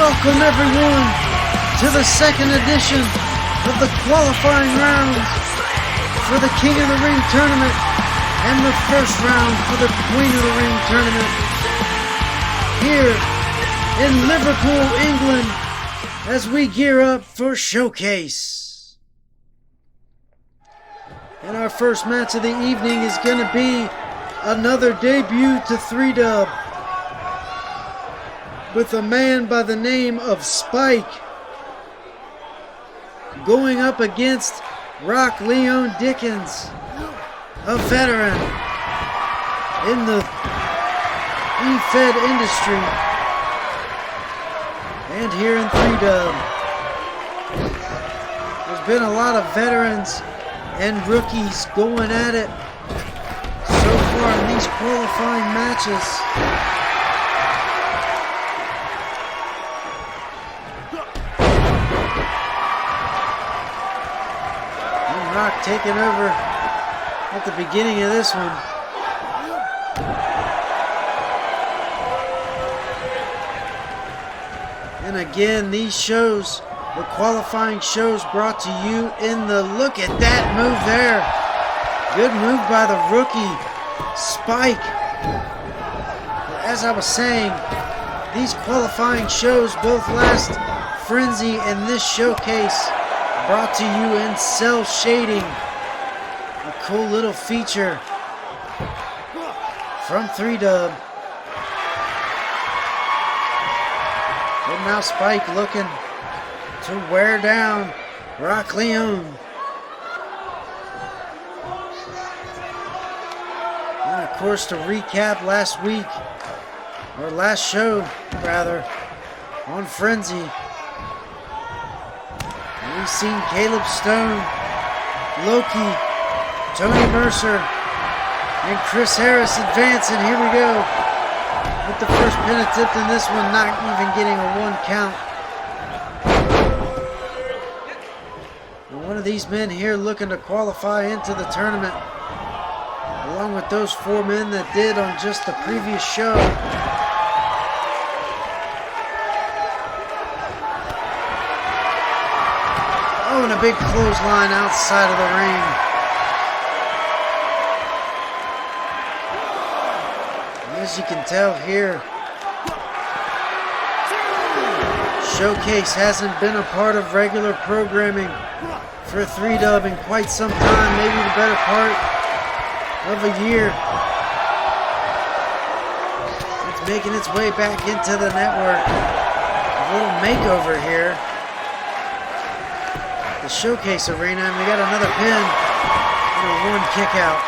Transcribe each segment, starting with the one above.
Welcome everyone to the second edition of the qualifying rounds for the King of the Ring tournament and the first round for the Queen of the Ring tournament here in Liverpool, England, as we gear up for Showcase. And our first match of the evening is going to be another debut to 3-Dub with a man by the name of Spike going up against Leone Dickens, a veteran in the E-Fed industry and here in 3-Dub. There's been a lot of veterans and rookies going at it so far in these qualifying matches. Rock taking over at the beginning of this one. And again, these shows, the qualifying shows, brought to you in the, look at that move there. Good move by the rookie, Spike. As I was saying, these qualifying shows, both last Frenzy and this Showcase, brought to you in Cell Shading, a cool little feature from 3-Dub. And now Spike looking to wear down Leone. And of course, to recap last week, or last show rather, on Frenzy, we've seen Caleb Stone, Loki, Tony Mercer, and Chris Harris advance, and here we go with the first pin attempt in this one, not even getting a 1 count. And one of these men here looking to qualify into the tournament, along with those 4 men that did on just the previous show. Oh, and a big clothesline outside of the ring. As you can tell here, Showcase hasn't been a part of regular programming for 3-Dub in quite some time, maybe the better part of a year. It's making its way back into the network. A little makeover here. The Showcase arena, and we got another pin and a 1 kick out.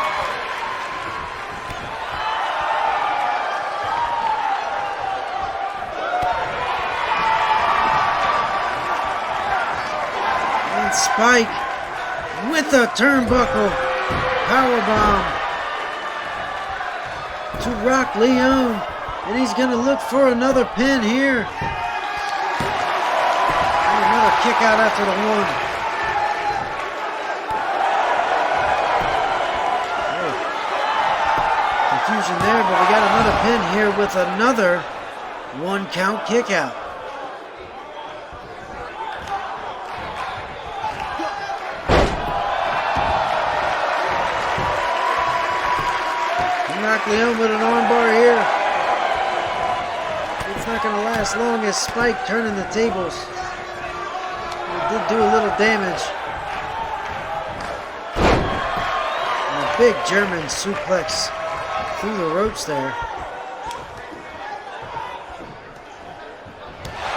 And Spike with a turnbuckle powerbomb to Leone, and he's going to look for another pin here. And another kick out after the 1. Confusion there, but we got another pin here with another 1 count kick out. Leone with an armbar here. It's not going to last long as Spike turning the tables. It did do a little damage. And a big German suplex through the ropes there.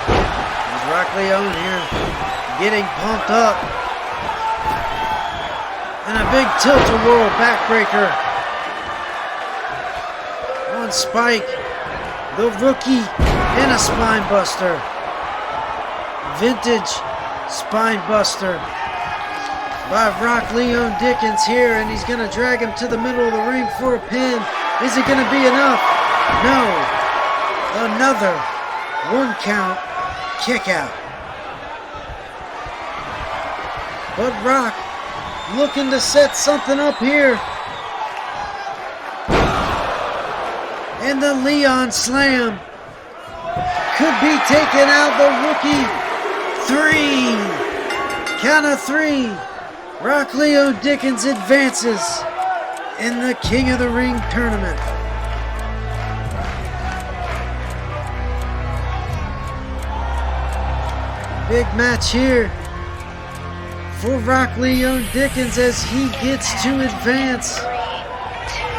There's Leone here getting pumped up. And a big tilt-a-whirl backbreaker on Spike, the rookie, and a spine buster. Vintage spine buster by Leone Dickens here, and he's going to drag him to the middle of the ring for a pin. Is it going to be enough? No. Another 1 count kick out. But Rock looking to set something up here. And the Leon Slam could be taking out the rookie. 3. Count of 3. Rock Leone Dickens advances in the King of the Ring tournament. Big match here for Rock Leone Dickens as he gets to advance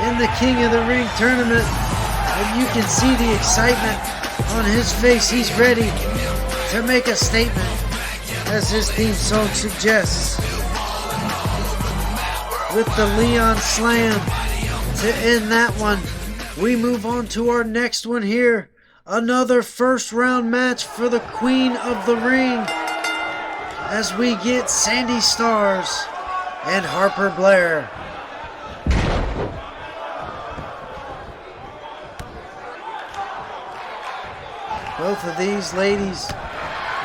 in the King of the Ring tournament. And you can see the excitement on his face. He's ready to make a statement, as his theme song suggests. With the Leon Slam to end that one, we move on to our next one here. Another first round match for the Queen of the Ring, as we get Sandi Starz and Harper Blair. Both of these ladies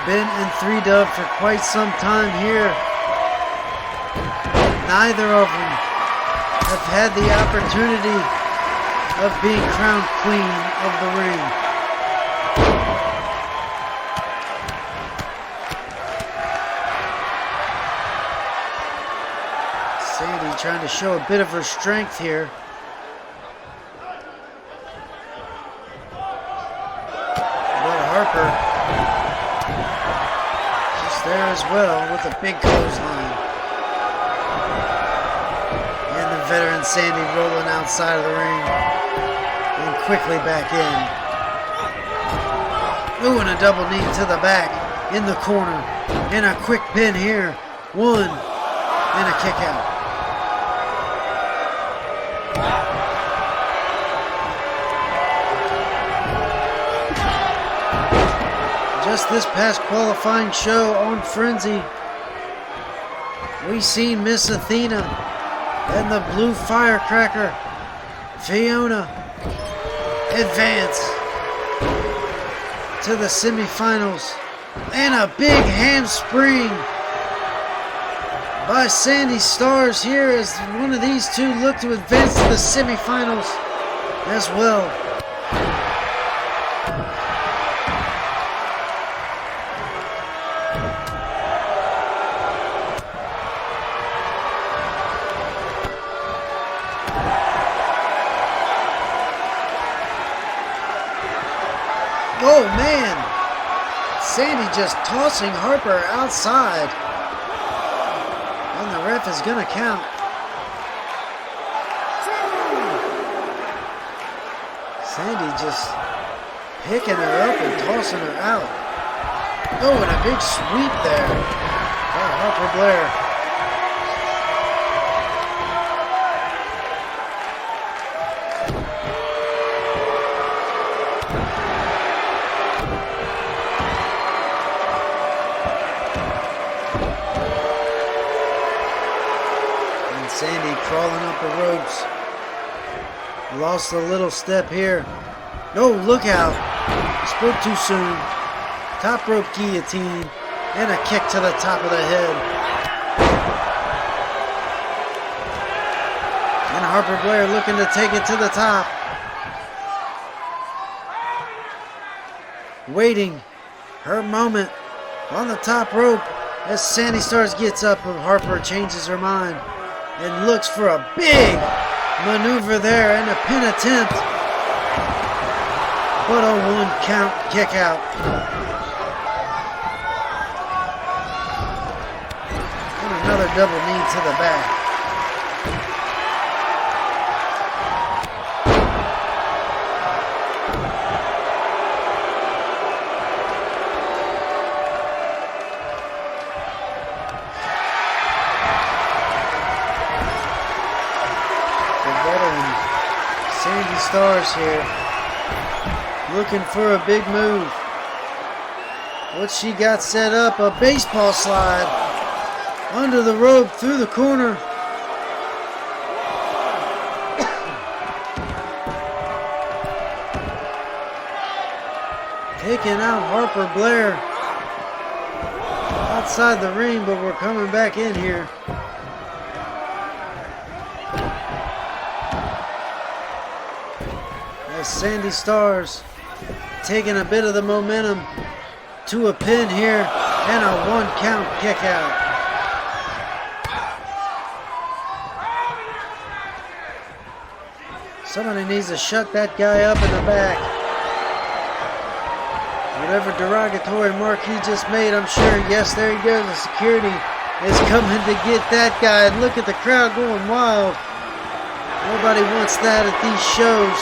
been in 3-dub for quite some time here. Neither of them have had the opportunity of being crowned Queen of the Ring. Sandi trying to show a bit of her strength here. But Harper just there as well with a big clothesline. And the veteran Sandi rolling outside of the ring and quickly back in. Ooh, and a double knee to the back in the corner. And a quick pin here. 1 and a kick out. Just this past qualifying show on Frenzy, we seen Miss Athena and the Blue Firecracker Fiona advance to the semifinals, and a big handspring by Sandi Starz here as one of these two look to advance to the semifinals as well. Oh man, Sandi just tossing Harper outside. And the ref is gonna count. Sandi just picking her up and tossing her out. Oh, and a big sweep there by Harper Blair. Sandi crawling up the ropes. Lost a little step here. No, look out. Spoke too soon. Top rope guillotine. And a kick to the top of the head. And Harper Blair looking to take it to the top. Waiting her moment on the top rope as Sandi Starz gets up and Harper changes her mind and looks for a big maneuver there and a pin attempt. But a 1 count kick out. And another double knee to the back. Sandi Starz here, looking for a big move. What she got set up, a baseball slide under the rope through the corner. Taking out Harper Blair outside the ring, but we're coming back in here. Sandi Starz taking a bit of the momentum to a pin here and a 1 count kick out. Somebody needs to shut that guy up in the back. Whatever derogatory mark he just made, I'm sure, yes, there he goes. The security is coming to get that guy. And look at the crowd going wild. Nobody wants that at these shows.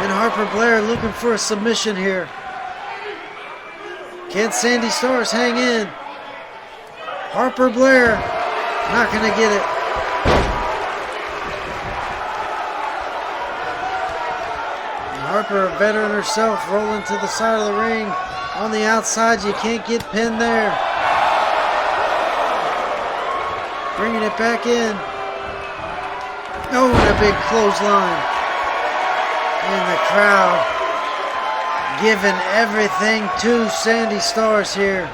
And Harper Blair looking for a submission here. Can Sandi Starz hang in? Harper Blair not going to get it. Harper, a veteran herself, rolling to the side of the ring. On the outside, you can't get pinned there. Bringing it back in. Oh, and a big clothesline. And the crowd giving everything to Sandi Starz here.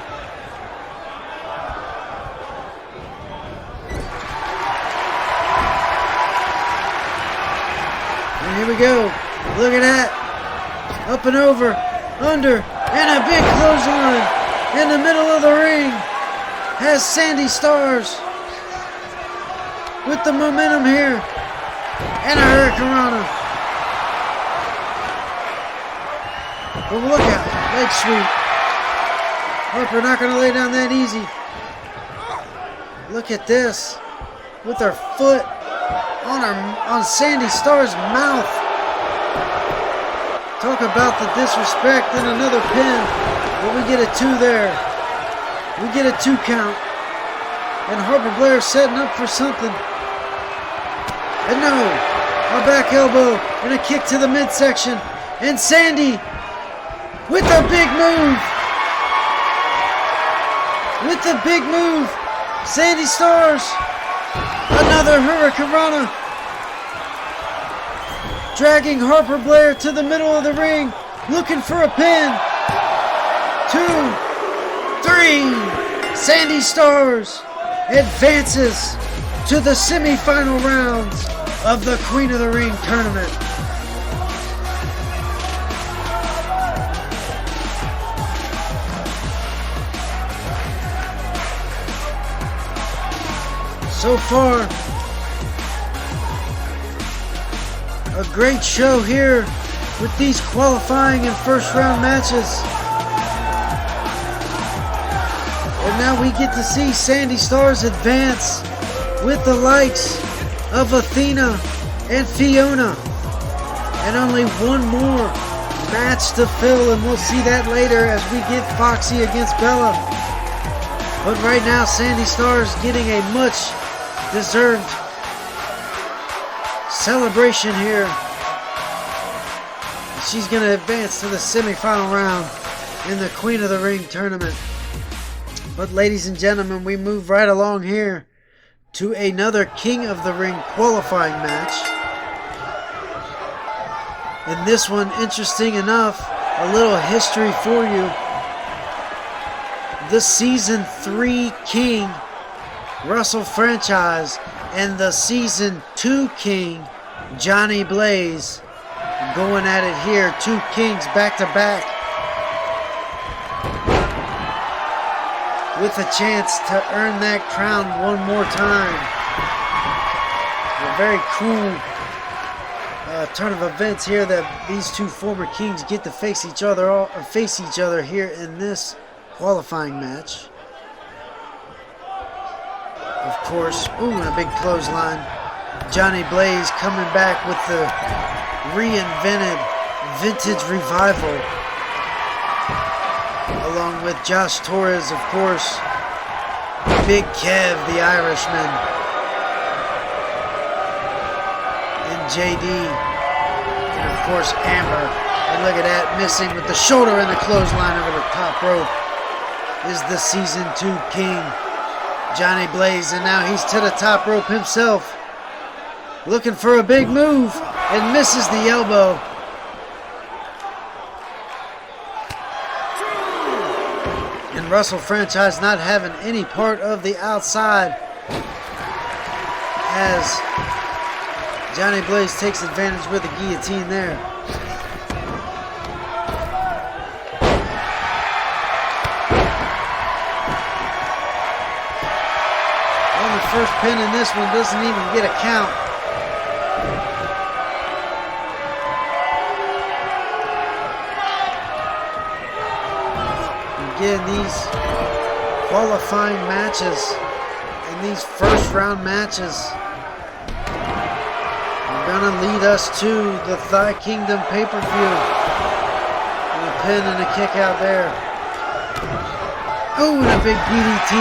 And here we go. Look at that. Up and over, under, and a big clothesline in the middle of the ring. Has Sandi Starz with the momentum here. And a hurricanrana. But look out, leg sweep. Harper not going to lay down that easy. Look at this. With her foot on Sandi Starz' mouth. Talk about the disrespect and another pin. But we get a 2 there. We get a 2 count. And Harper Blair setting up for something. And no, a back elbow and a kick to the midsection. And Sandi with a big move. With the big move. Sandi Starz. Another hurricanrana. Dragging Harper Blair to the middle of the ring, looking for a pin. 2, 3. Sandi Starz advances to the semifinal rounds of the Queen of the Ring tournament. So far, a great show here with these qualifying and first round matches. And now we get to see Sandi Starz advance with the likes of Athena and Fiona. And only one more match to fill, and we'll see that later as we get Foxy against Bella. But right now, Sandi Starz getting a much deserved celebration here. She's going to advance to the semifinal round in the Queen of the Ring tournament. But ladies and gentlemen, we move right along here to another King of the Ring qualifying match. And this one, interesting enough, a little history for you. The Season 3 King, Russell franchise, and the Season 2 King, Johnny Blaze, going at it here. 2 kings back to back, with a chance to earn that crown one more time. A very cool turn of events here that these 2 former kings get to face each other here in this qualifying match. Of course, ooh, and a big clothesline. Johnny Blaze coming back with the reinvented Vintage Revival, along with Josh Torres, of course, Big Kev, the Irishman, and JD, and of course Amber. And look at that, missing with the shoulder and the clothesline over the top rope is the Season 2 King, Johnny Blaze, and now he's to the top rope himself, looking for a big move, and misses the elbow. And Russell franchise not having any part of the outside, as Johnny Blaze takes advantage with a guillotine there. first pin in this one doesn't even get a count. Again, these qualifying matches and these first round matches are gonna lead us to the Thigh Kingdom pay-per-view. And a pin and a kick out there. Oh, and a big DDT.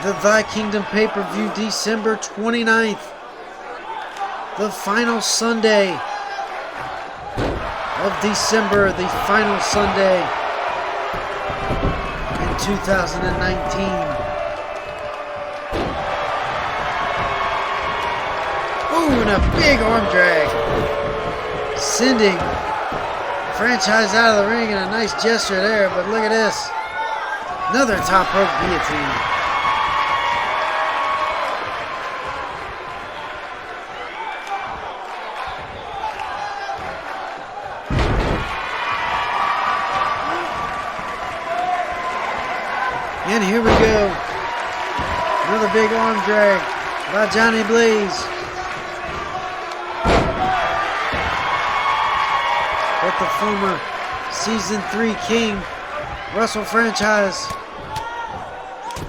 The Thigh Kingdom pay-per-view, December 29th. The final Sunday of December, the final Sunday in 2019. Oh, and a big arm drag. Sending Franchise out of the ring in a nice gesture there, but look at this. Another top rope guillotine. And here we go. Another big arm drag by Johnny Blaze. But the former Season 3 King, Russell Franchise,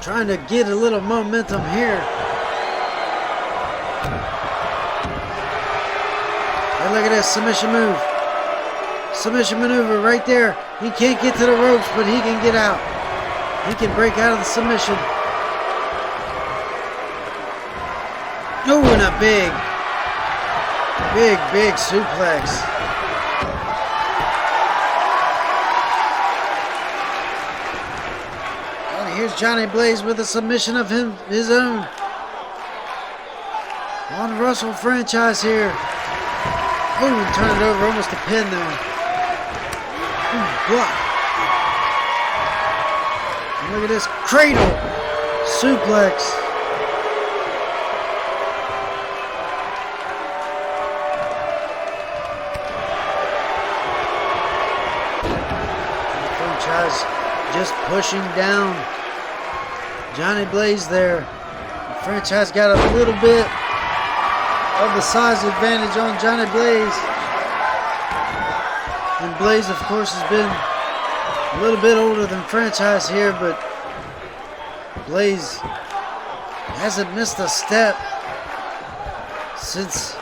trying to get a little momentum here. And look at this submission move. Submission maneuver right there. He can't get to the ropes, but he can get out. He can break out of the submission. Oh, and a big suplex. And here's Johnny Blaze with a submission of his own. On Russell Franchise here. Oh, and turn it over, almost a pin there. Ooh, block. Look at this cradle suplex. Franchise just pushing down Johnny Blaze there. The Franchise got a little bit of the size advantage on Johnny Blaze. And Blaze, of course, has been a little bit older than Franchise here, but Blaze hasn't missed a step since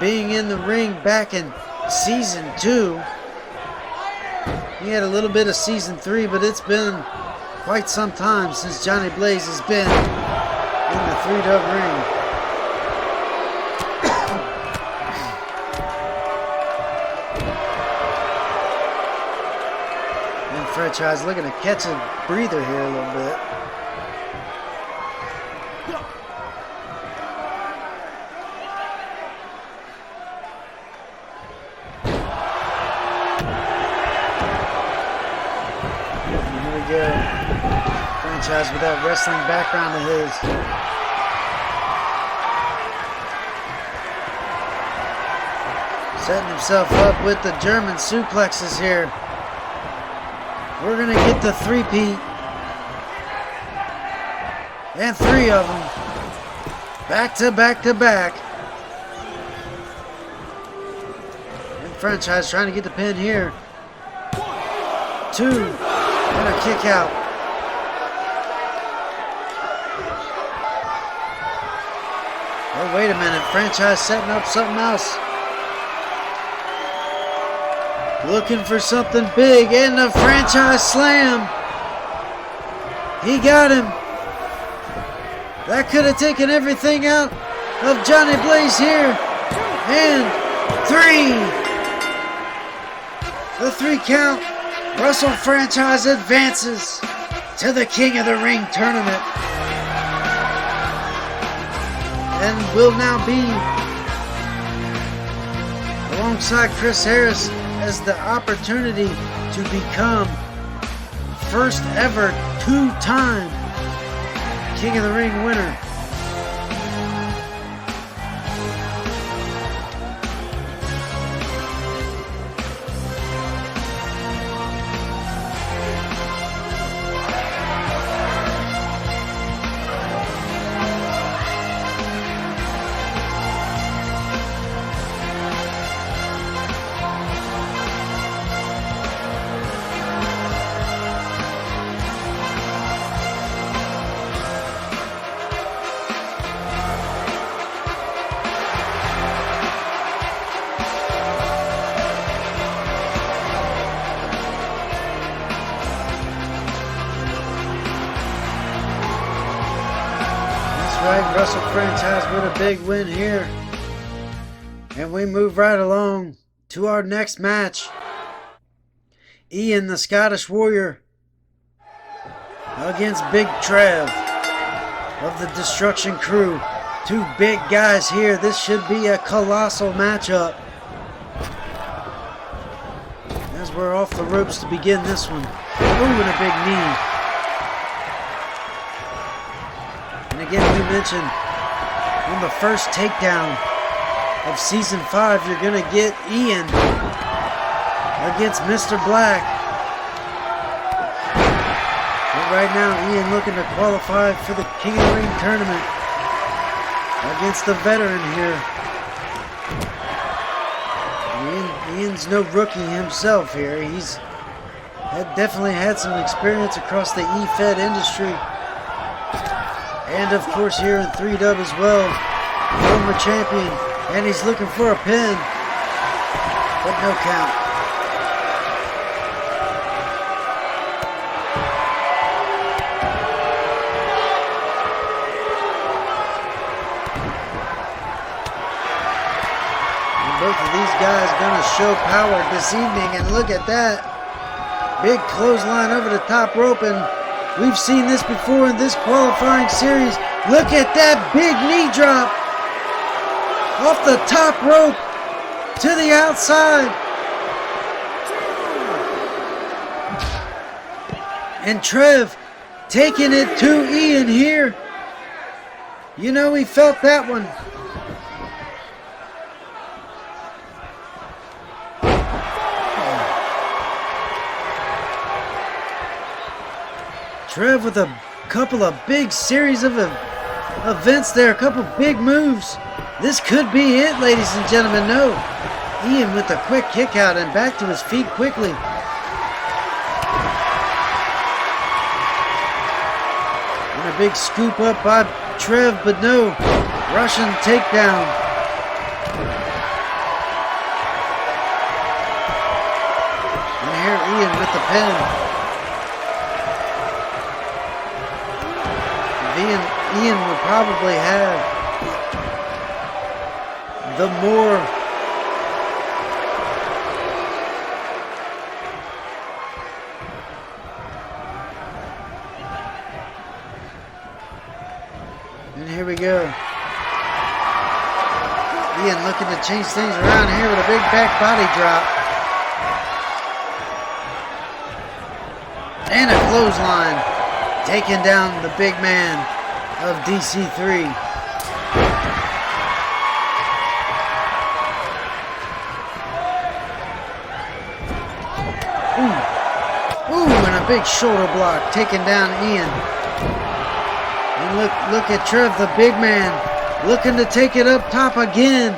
being in the ring back in Season 2. He had a little bit of Season 3, but it's been quite some time since Johnny Blaze has been in the 3-Dub ring. Franchise looking to catch a breather here a little bit. And here we go. Franchise with that wrestling background of his. Setting himself up with the German suplexes here. We're going to get the three-peat. And 3 of them. Back to back to back. And Franchise trying to get the pin here. 2. And a kick out. Oh, wait a minute. Franchise setting up something else. Looking for something big, and the Franchise slam. He got him. That could have taken everything out of Johnny Blaze here. And 3. The 3 count. Russell Franchise advances to the King of the Ring tournament. And will now be alongside Chris Harris as the opportunity to become first ever 2-time King of the Ring winner. Russell franchise with a big win here. And we move right along to our next match. Ian, the Scottish Warrior, against Big Trev of the Destruction Crew. Two big guys here. This should be a colossal matchup. As we're off the ropes to begin this one. Ooh, and a big knee. And again, we mentioned on the first takedown of Season 5, you're going to get Ian against Mr. Black. But right now, Ian looking to qualify for the King of the Ring tournament against the veteran here. Ian's no rookie himself here. He's definitely had some experience across the E-Fed industry. And of course here in 3-Dub as well. Former champion. And he's looking for a pin. But no count. Both of these guys gonna show power this evening, and look at that. Big clothesline over the top rope, and we've seen this before in this qualifying series. Look at that big knee drop off the top rope to the outside. And Trev taking it to Ian here. You know, he felt that one. Trev with a couple of big series of events there, a couple big moves. This could be it, ladies and gentlemen. No. Ian with a quick kick out and back to his feet quickly. And a big scoop up by Trev, but no. Russian takedown. And here Ian with the pin. Ian would probably have the more and here we go. Ian looking to change things around here with a big back body drop. And a clothesline. Taking down the big man of DC3. Ooh, and a big shoulder block taking down Ian. And look at Trev, the big man, looking to take it up top again.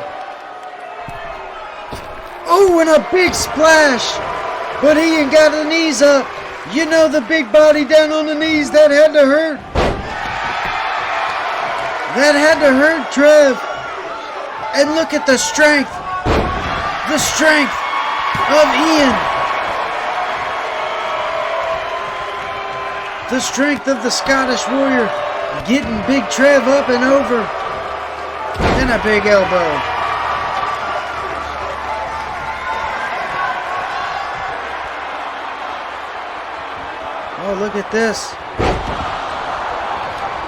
Ooh, and a big splash. But Ian got the knees up. You know, the big body down on the knees, that had to hurt. That had to hurt Trev. And look at the strength. The strength of Ian. The strength of the Scottish Warrior. Getting Big Trev up and over. And a big elbow. Oh, look at this.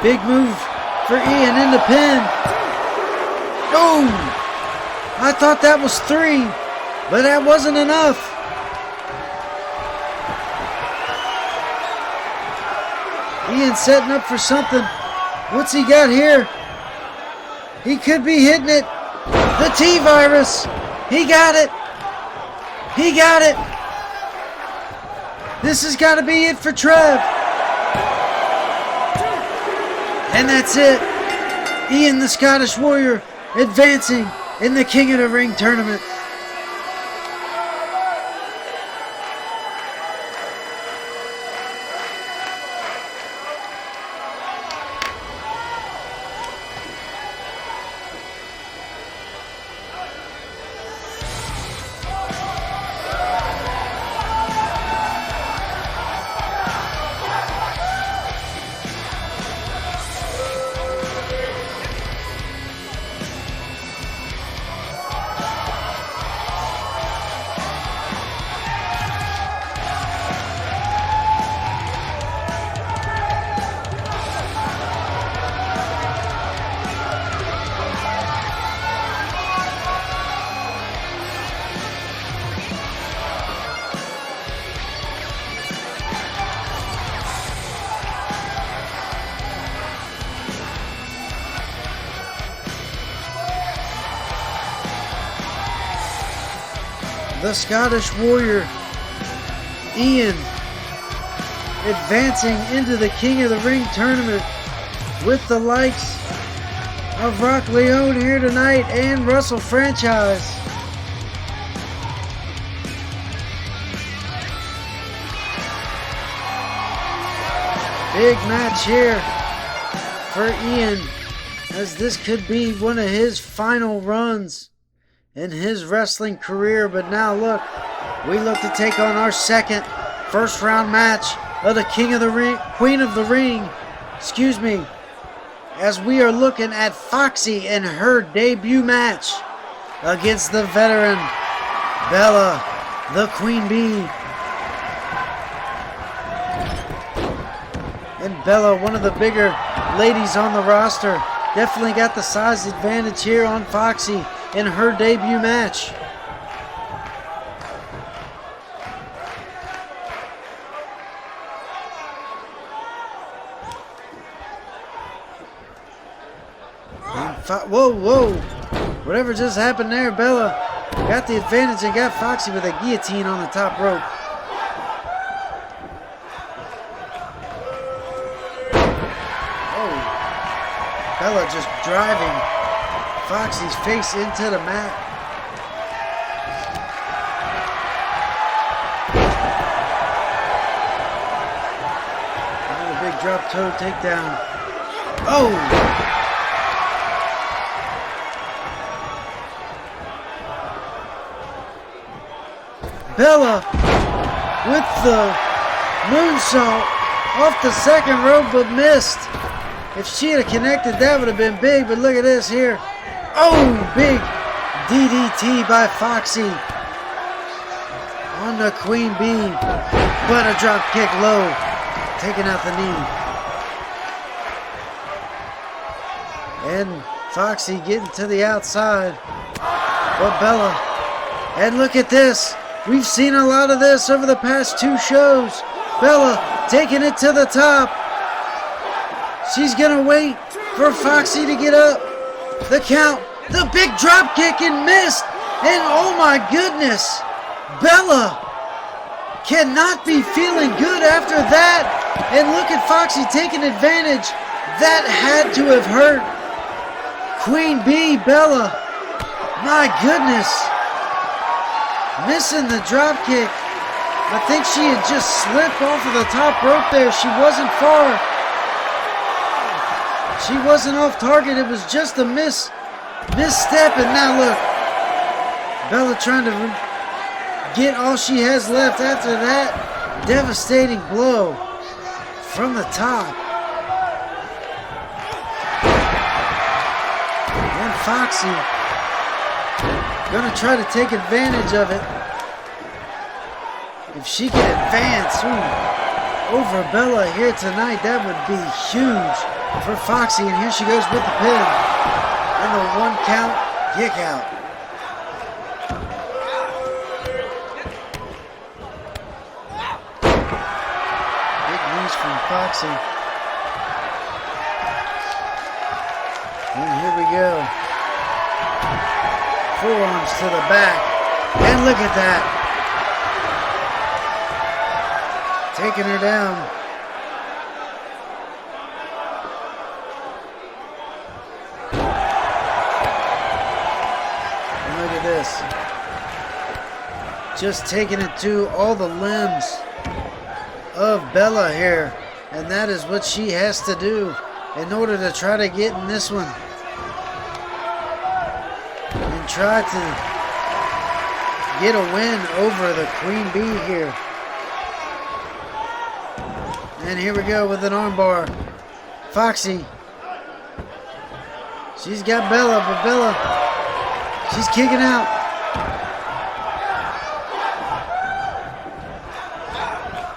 Big move for Ian in the pin. Oh! I thought that was 3, but that wasn't enough. Ian setting up for something. What's he got here? He could be hitting it. The T-Virus. He got it. He got it. This has got to be it for Trev. And that's it. Ian, the Scottish Warrior, advancing in the King of the Ring tournament. the Scottish Warrior, Ian, advancing into the King of the Ring tournament with the likes of Rock Leone here tonight and Russell Franchise. Big match here for Ian, as this could be one of his final runs in his wrestling career. But now look, we look to take on our second first round match of the King of the Ring, Queen of the Ring, as we are looking at Foxy in her debut match against the veteran Bella, the Queen Bee. And Bella, one of the bigger ladies on the roster, definitely got the size advantage here on Foxy in her debut match. Whoa. Whatever just happened there, Bella got the advantage and got Foxy with a guillotine on the top rope. Bella just driving Foxy's face into the mat. Another big drop toe takedown. Oh! Bella with the moonsault off the second rope, but missed. If she had connected, that would have been big, but look at this here. Oh, big DDT by Foxy on the Queen Bee, but a drop kick low, taking out the knee. And Foxy getting to the outside, but Bella, and look at this. We've seen a lot of this over the past two shows. Bella taking it to the top. She's gonna wait for Foxy to get up. The count, the big drop kick, and missed. And oh my goodness, Bella cannot be feeling good after that. And look at Foxy taking advantage. That had to have hurt Queen Bee, Bella. My goodness. Missing the drop kick. I think she had just slipped off of the top rope there. She wasn't far. She wasn't off target. It was just a misstep. And now look, Bella trying to get all she has left after that devastating blow from the top. And Foxy gonna try to take advantage of it. If she can advance over Bella here tonight, that would be huge for Foxy. And here she goes with the pin and the 1 count kick out. Big knees from Foxy. And here we go. Forearms to the back. And look at that. Taking her down. And look at this. Just taking it to all the limbs of Bella here. And that is what she has to do in order to try to get in this one. And try to get a win over the Queen Bee here. And here we go with an armbar. Foxy. She's got Bella, but Bella, she's kicking out.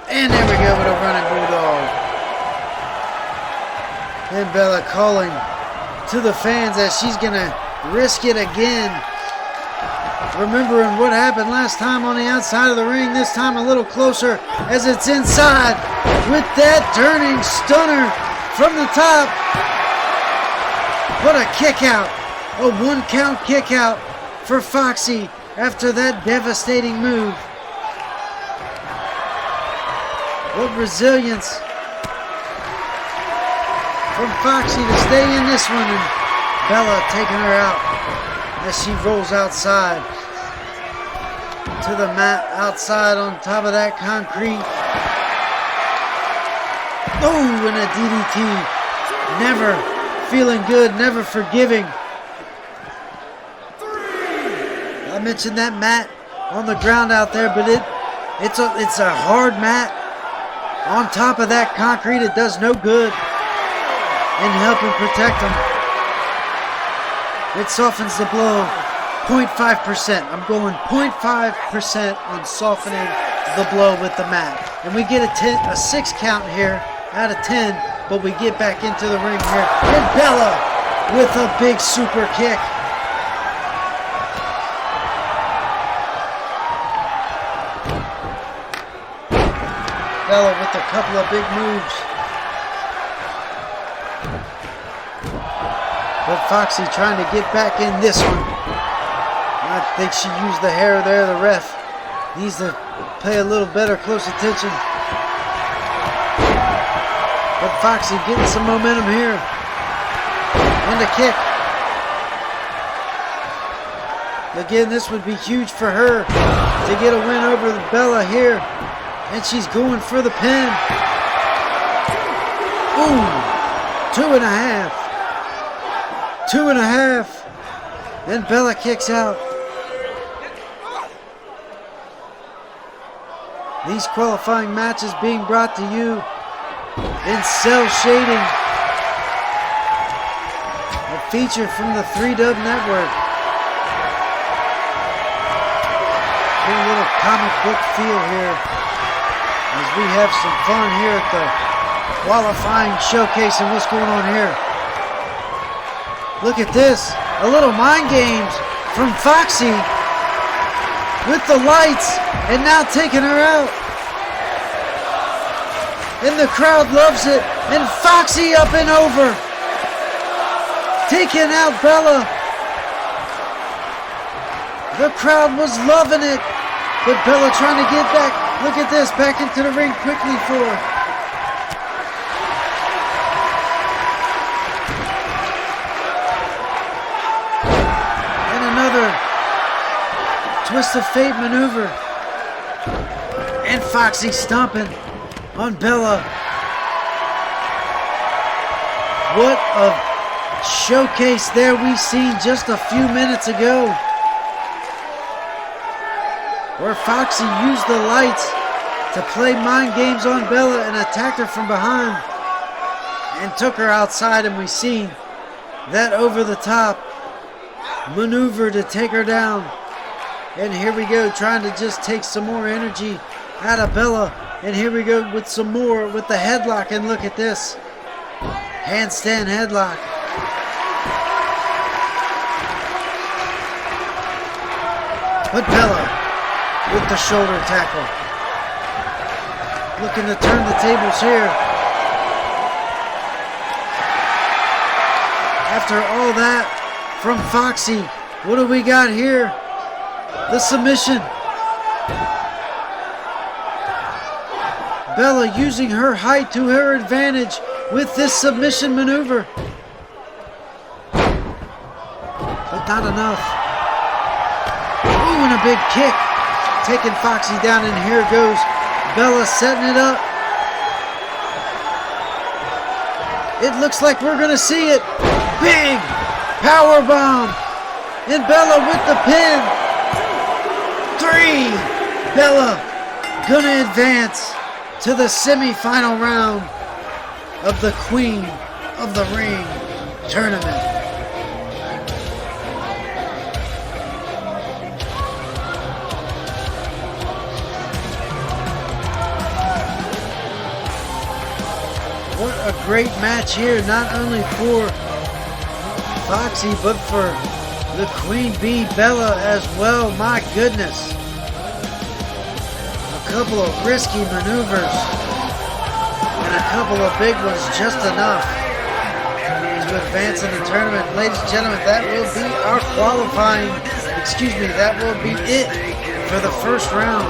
And there we go with a running bulldog. And Bella calling to the fans that she's going to risk it again. Remembering what happened last time on the outside of the ring, this time a little closer as it's inside with that turning stunner from the top. What a kick out. A 1 count kick out for Foxy after that devastating move. What resilience from Foxy to stay in this one, and Bella taking her out as she rolls outside to the mat outside on top of that concrete. Oh, and a DDT. Never feeling good, never forgiving. I mentioned that mat on the ground out there, but it's a hard mat. On top of that concrete, it does no good in helping protect them. It softens the blow 0.5%. I'm going 0.5% on softening the blow with the mat. And we get a 6 count here out of 10, but we get back into the ring here. And Bella with a big super kick. Bella with a couple of big moves. But Foxy trying to get back in this one. I think she used the hair there. The ref needs to pay a little better close attention. But Foxy getting some momentum here. And a kick. Again, this would be huge for her to get a win over Bella here. And she's going for the pin. Ooh, 2.5. 2.5. And Bella kicks out. These qualifying matches being brought to you in cell shading. A feature from the 3Dub Network. Good little comic book feel here as we have some fun here at the qualifying showcase. And what's going on here? Look at this. A little mind games from Foxy with the lights and now taking her out. And the crowd loves it. And Foxy up and over. Taking out Bella. The crowd was loving it. But Bella trying to get back. Look at this. Back into the ring quickly for her. And another twist of fate maneuver. And Foxy stomping on Bella. What a showcase there we seen just a few minutes ago, where Foxy used the lights to play mind games on Bella and attacked her from behind and took her outside, and we seen that over the top maneuver to take her down. And here we go, trying to just take some more energy out of Bella. And here we go with some more with the headlock. And look at this. Handstand headlock. But Bella with the shoulder tackle. Looking to turn the tables here. After all that from Foxy, what do we got here? The submission. Bella using her height to her advantage with this submission maneuver. But not enough. Ooh, and a big kick. Taking Foxy down, and here goes Bella setting it up. It looks like we're going to see it. Big power bomb. And Bella with the pin. 3. Bella gonna advance to the semi-final round of the Queen of the Ring tournament. What a great match here, not only for Foxy, but for the Queen Bee, Bella, as well. My goodness. A couple of risky maneuvers and a couple of big ones, just enough to advance in the tournament. Ladies and gentlemen, that will be our qualifying excuse me, that will be it for the first round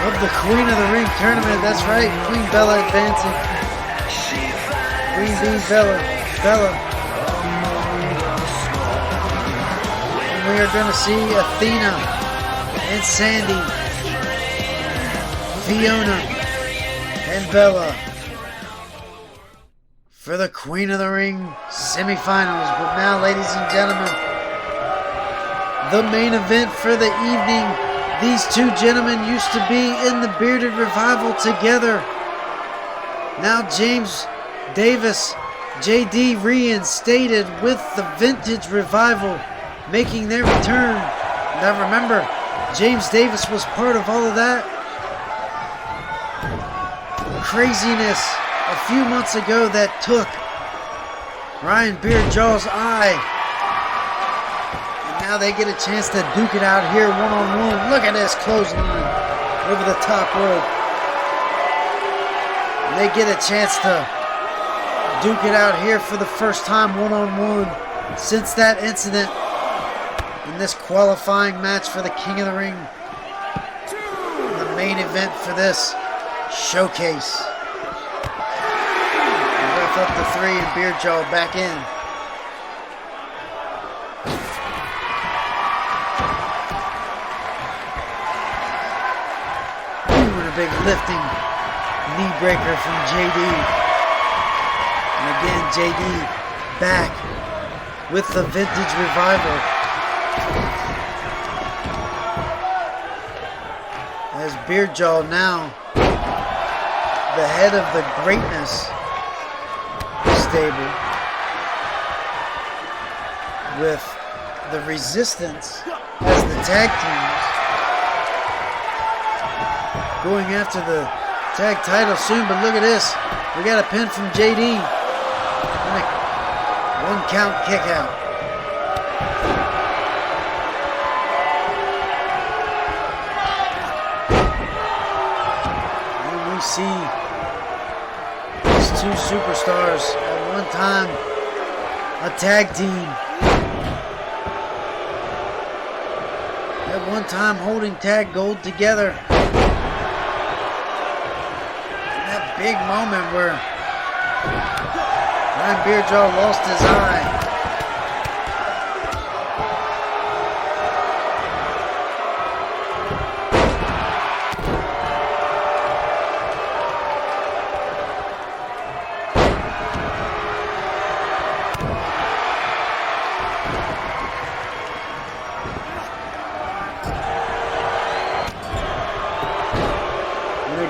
of the Queen of the Ring tournament. That's right, Queen Bella advancing. Queen Bee Bella. And we are going to see Athena and Sandi, Fiona and Bella for the Queen of the Ring semifinals. But now, ladies and gentlemen, the main event for the evening. These two gentlemen used to be in the Bearded Revival together. Now James Davis, JD, reinstated with the Vintage Revival, making their return. Now remember, James Davis was part of all of that craziness a few months ago that took Ryan Beardjaw's eye. And now they get a chance to duke it out here one-on-one. Look at this clothesline over the top rope. And they get a chance to duke it out here for the first time one-on-one since that incident in this qualifying match for the King of the Ring. The main event for this showcase. Ref up to 3 and Beardjaw back in. Ooh, and a big lifting knee breaker from JD. And again, JD back with the Vintage Revival. As Beardjaw now the head of the Greatness stable with the Resistance as the tag teams going after the tag title soon. But look at this, we got a pin from JD and a 1 count kick out. And we see these two superstars at one time a tag team, at one time holding tag gold together. And that big moment where Ryan Beardjaw lost his eye.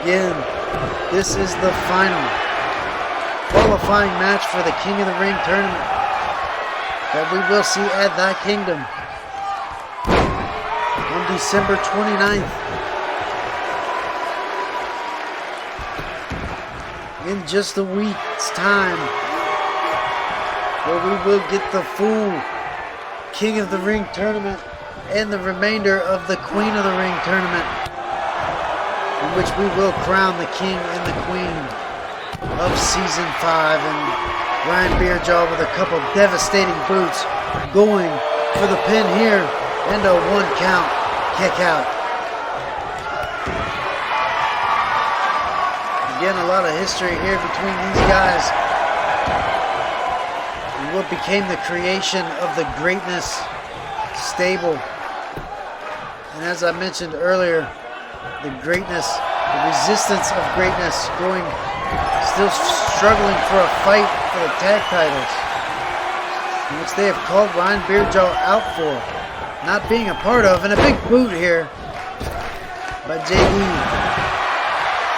Again, this is the final qualifying match for the King of the Ring tournament that we will see at Thy Kingdom on December 29th. In just a week's time, where we will get the full King of the Ring tournament and the remainder of the Queen of the Ring tournament, in which we will crown the King and the Queen of Season 5. And Ryan Beardjaw with a couple devastating boots going for the pin here and a 1 count kick out. Again, a lot of history here between these guys and what became the creation of the Greatness stable. And as I mentioned earlier, the Greatness, the Resistance of Greatness still struggling for a fight for the tag titles, in which they have called Ryan Beardjaw out for not being a part of. And a big boot here by JD,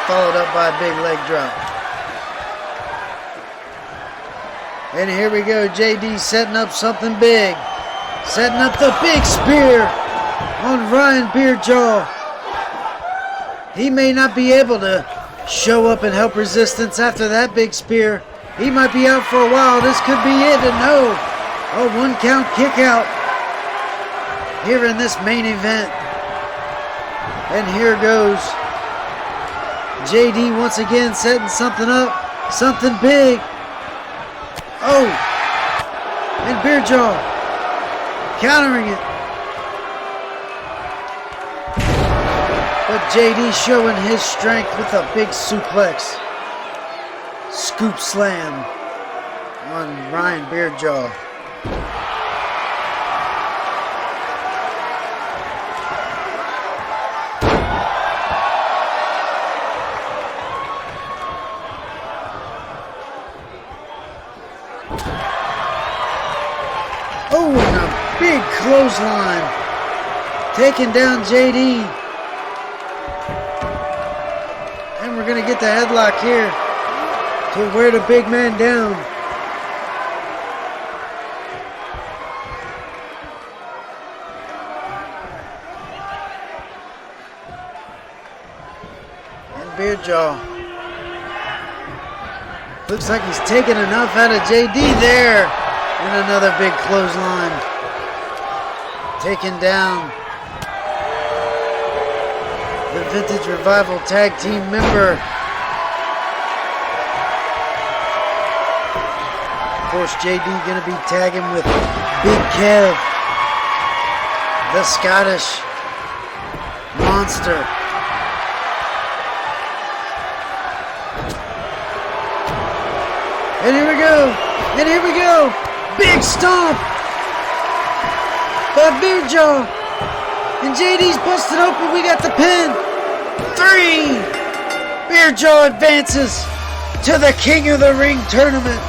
followed up by a big leg drop. And here we go, JD setting up something big, setting up the big spear on Ryan Beardjaw. He may not be able to show up and help Resistance after that big spear. He might be out for a while. This could be it. And no, a 1 count kick out here in this main event. And here goes JD once again setting something up, something big. Oh, and Beardjaw countering it. But JD showing his strength with a big suplex. Scoop slam on Ryan Beardjaw. Oh, and a big clothesline. Taking down JD. And we're going to get the headlock here to wear the big man down. And Beardjaw. Looks like he's taking enough out of JD there. And another big clothesline. Taking down the Vintage Revival Tag Team member. Of course, JD gonna be tagging with Big Kev, the Scottish Monster. And here we go. And here we go. Big stomp by Beardjaw. And JD's busted open. We got the pin. 3. Beardjaw advances to the King of the Ring tournament.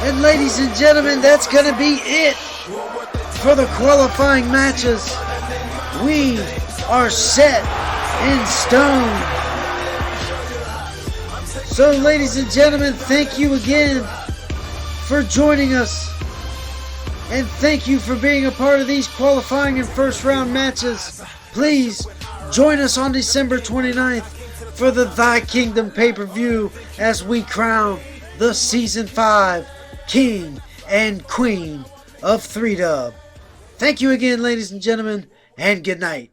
And ladies and gentlemen, that's going to be it for the qualifying matches. We are set in stone. So ladies and gentlemen, thank you again for joining us. And thank you for being a part of these qualifying and first round matches. Please join us on December 29th for the Thy Kingdom pay-per-view as we crown the Season 5 King and Queen of 3Dub. Thank you again, ladies and gentlemen, and good night.